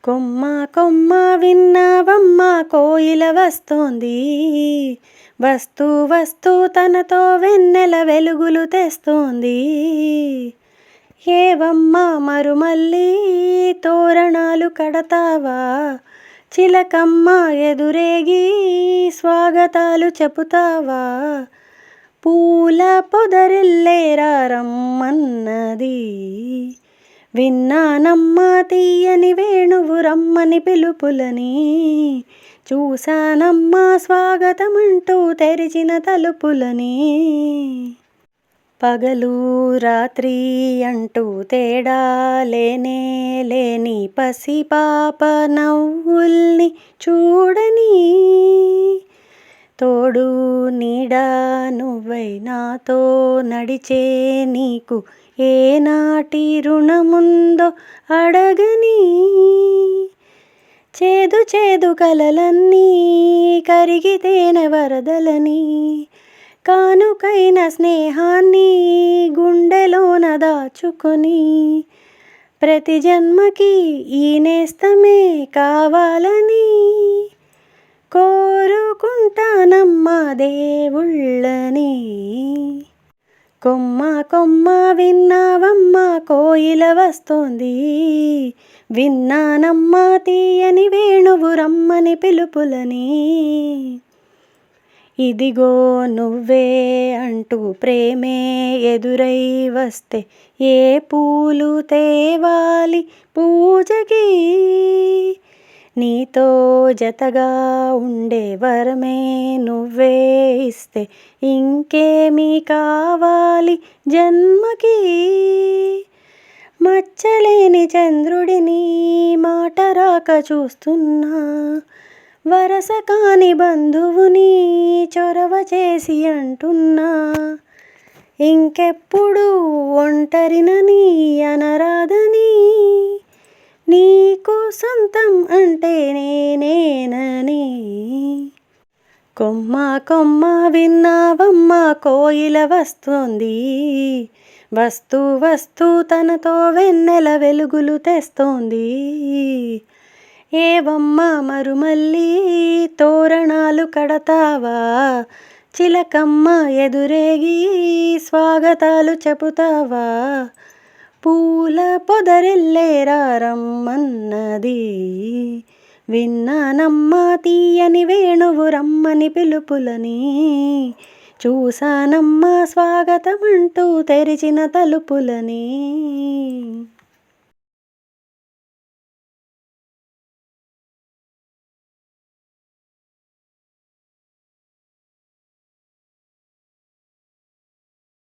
కొమ్మ కొమ్మ విన్నావమ్మ కోయిల వస్తోంది, వస్తూ వస్తూ తనతో వెన్నెల వెలుగులు తెస్తోంది. ఏవమ్మ మరుమల్లి తోరణాలు కడతావా, చిలకమ్మ ఎదురేగి స్వాగతాలు చెబుతావా, పూల పొదరిల్లేరా రమ్మన్నది. విన్నానమ్మా తీయని వేణువు రమ్మని పిలుపులని, చూశానమ్మా స్వాగతమంటూ తెరిచిన తలుపులని. పగలు రాత్రి అంటూ తేడా లేనే లేని పసిపాప నవ్వుల్ని చూడని, తోడు నీడా నువ్వై నాతో నడిచే నీకు ఏనాటి రుణముందో అడగని. చేదు చేదు కలలన్నీ కరిగితేనే వరదలని, కానుకైన స్నేహాన్ని గుండెలోన దాచుకొని, ప్రతి జన్మకి ఈ నేస్తమే కావాలని కోరుకుంటానమ్మా దేవుళ్ళని. కొమ్మ కొమ్మ విన్నావమ్మ కోయిల వస్తోంది, విన్నానమ్మా తీయని వేణువు రమ్మని పిలుపులని. ఇదిగో నువ్వే అంటూ ప్రేమే ఎదురై వస్తే ఏ పూలు తేవాలి పూజకి, నీతో జతగా ఉండే వరమే నువ్వే ఇస్తే ఇంకేమీ కావాలి జన్మకి. మచ్చలేని చంద్రుడిని మాట రాక చూస్తున్నా, వరస కాని బంధువుని చొరవ చేసి అంటున్నా, ఇంకెప్పుడు ఒంటరినని అనరాదని, నీకు సొంతం అంటే నేనేనని. కొమ్మ కొమ్మ విన్నావమ్మ కోయిల వస్తోంది, వస్తూ వస్తూ తనతో వెన్నెల వెలుగులు తెస్తోంది. ఏవమ్మ మరుమల్లి తోరణాలు కడతావా, చిలకమ్మ ఎదురేగి స్వాగతాలు చెబుతావా, పూల పొదరిల్లేరా రమ్మన్నది. విన్నానమ్మా తీయని వేణువు రమ్మని పిలుపులని, చూశానమ్మా స్వాగతమంటూ తెరిచిన తలుపులని.